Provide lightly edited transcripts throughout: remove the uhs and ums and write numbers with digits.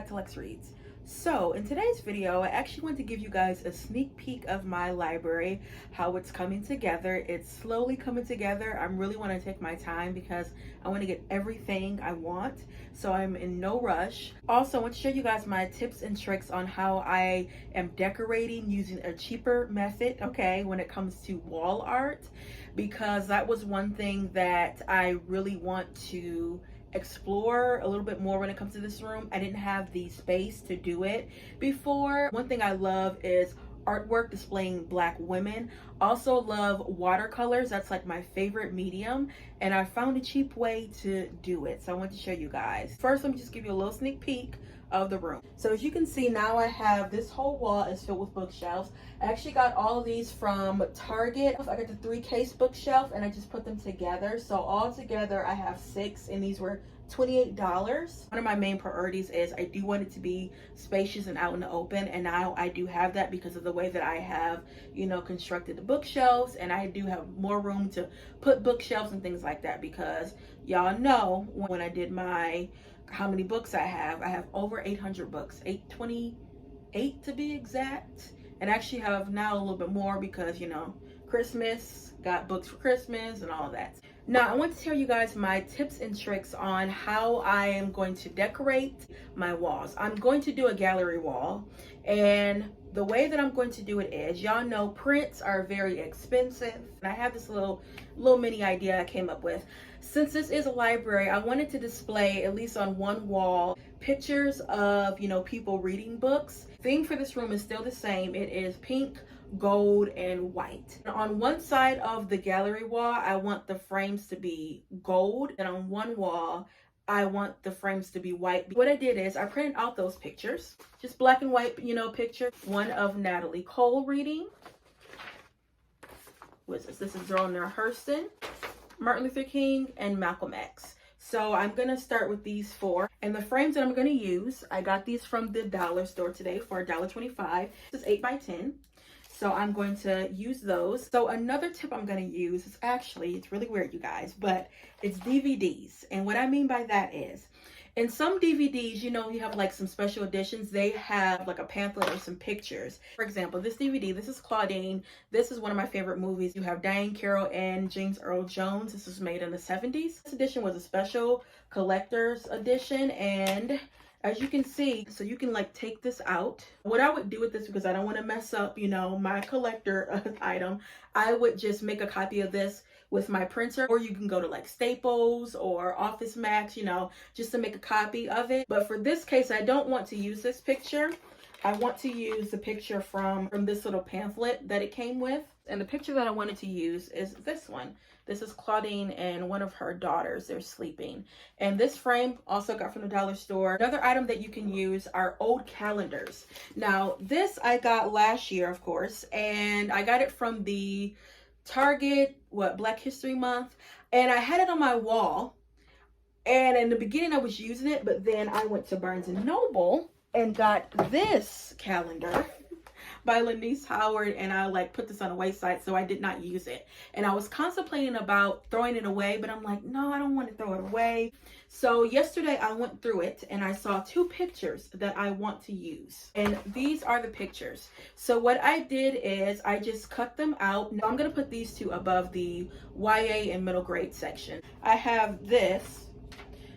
to Lex Reads. So in today's video, I actually want to give you guys a sneak peek of my library, how it's coming together. It's slowly coming together. I really want to take my time because I want to get everything I want. So I'm in no rush. Also, I want to show you guys my tips and tricks on how I am decorating using a cheaper method, okay, when it comes to wall art, because that was one thing that I really want to explore a little bit more when it comes to this room. I didn't have the space to do it before. One thing I love is artwork displaying Black women. Also love watercolors. That's like my favorite medium, and I found a cheap way to do it, so I want to show you guys. First, let me just give you a little sneak peek of the room. So as you can see, now I have this whole wall is filled with bookshelves. I actually got all of these from Target. I got the 3-case bookshelf and I just put them together. So all together I have 6, and these were $28. One of my main priorities is I do want it to be spacious and out in the open, and now I do have that because of the way that I have, you know, constructed the bookshelves, and I do have more room to put bookshelves and things like that, because y'all know when I did my how many books I have over 800 books, 828 to be exact, and actually have now a little bit more because, you know, Christmas, got books for Christmas and all that. Now I want to tell you guys my tips and tricks on how I am going to decorate my walls. I'm going to do a gallery wall, and the way that I'm going to do it is, y'all know prints are very expensive, and I have this little mini idea I came up with. Since this is a library, I wanted to display, at least on one wall, pictures of, you know, people reading books. Theme for this room is still the same. It is pink, gold, and white. On one side of the gallery wall, I want the frames to be gold, and on one wall I want the frames to be white. What I did is I printed out those pictures, just black and white, you know, picture. One of Natalie Cole reading. What's this? This is Zora Hurston, Martin Luther King, and Malcolm X. So I'm gonna start with these 4, and the frames that I'm gonna use, I got these from the dollar store today for $1.25. This is 8 by 10. So I'm going to use those. So another tip I'm going to use is actually, it's really weird, you guys, but it's DVDs. And what I mean by that is, in some DVDs, you know, you have like some special editions. They have like a pamphlet or some pictures. For example, this DVD, this is Claudine. This is one of my favorite movies. You have Diane Carroll and James Earl Jones. This was made in the 70s. This edition was a special collector's edition, and as you can see, so you can like take this out. What I would do with this, because I don't want to mess up, you know, my collector item, I would just make a copy of this with my printer, or you can go to like Staples or Office Max, you know, just to make a copy of it. But for this case, I don't want to use this picture. I want to use the picture from this little pamphlet that it came with. And the picture that I wanted to use is this one. This is Claudine and one of her daughters. They're sleeping. And this frame also got from the dollar store. Another item that you can use are old calendars. Now, this I got last year, of course, and I got it from the Target, Black History Month. And I had it on my wall. And in the beginning, I was using it, but then I went to Barnes & Noble and got this calendar by Lenise Howard, and I like put this on a wayside, so I did not use it. And I was contemplating about throwing it away, but I'm like, no, I don't want to throw it away. So yesterday I went through it and I saw 2 pictures that I want to use, and these are the pictures. So what I did is I just cut them out. Now I'm going to put these 2 above the YA and middle grade section. I have this.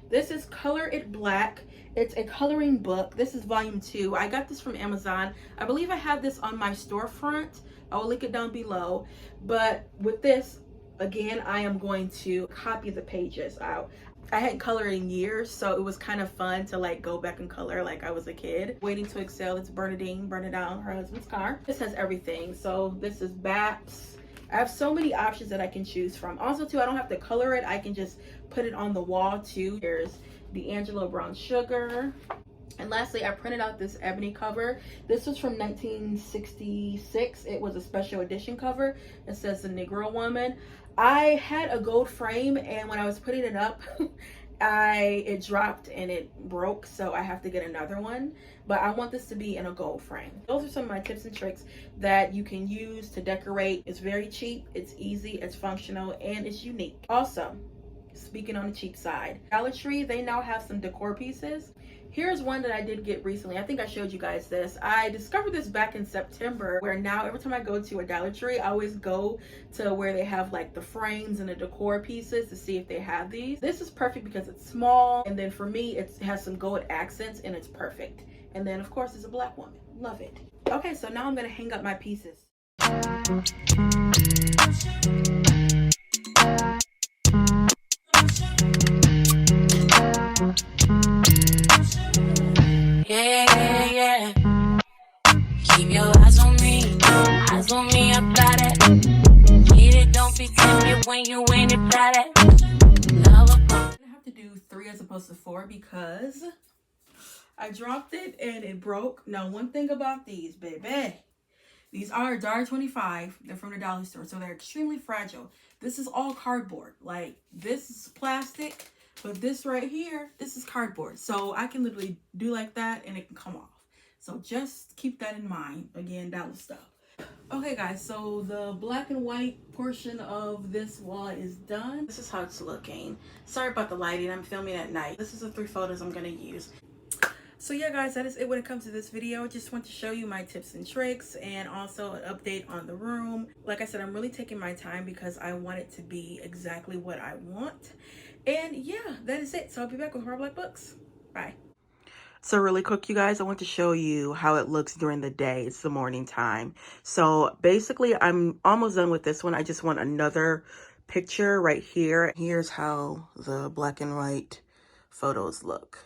This is Color It Black. It's a coloring book. This is volume 2. I got this from Amazon. I believe I have this on my storefront. I will link it down below. But with this, again, I am going to copy the pages out. I hadn't colored in years, so it was kind of fun to like go back and color like I was a kid. Waiting to Excel. It's Bernadine, burning down her husband's car. This has everything. So this is BAPS. I have so many options that I can choose from. Also too, I don't have to color it. I can just put it on the wall too. There's D'Angelo Brown Sugar. And lastly, I printed out this ebony cover. This was from 1966. It was a special edition cover. It says The Negro Woman. I had a gold frame, and when I was putting it up, it dropped and it broke, so I have to get another one. But I want this to be in a gold frame. Those are some of my tips and tricks that you can use to decorate. It's very cheap, it's easy, it's functional, and it's unique. Also, speaking on the cheap side, Dollar Tree, they now have some decor pieces. Here's one that I did get recently. I think I showed you guys this. I discovered this back in September, where now every time I go to a Dollar Tree, I always go to where they have like the frames and the decor pieces to see if they have these. This is perfect because it's small, and then for me, it has some gold accents and it's perfect. And then of course it's a black woman. Love it. Okay, so now I'm gonna hang up my pieces. Yeah. Keep your eyes on me about it. Get it, don't be timid when you ain't about it. Love I'm gonna have to do 3 as opposed to 4 because I dropped it and it broke. Now, one thing about these, baby, these are $1.25. They're from the dollar store, so they're extremely fragile. This is all cardboard. Like, this is plastic, but this right here, this is cardboard. So I can literally do like that and it can come off. So just keep that in mind. Again, dollar stuff. Okay, guys, so the black and white portion of this wall is done. This is how it's looking. Sorry about the lighting. I'm filming at night. This is the 3 photos I'm going to use. So yeah, guys, that is it when it comes to this video. Just want to show you my tips and tricks and also an update on the room. Like I said, I'm really taking my time because I want it to be exactly what I want. And yeah, that is it. So I'll be back with more Black books. Bye. So really quick, you guys, I want to show you how it looks during the day. It's the morning time. So basically, I'm almost done with this one. I just want another picture right here. Here's how the black and white photos look.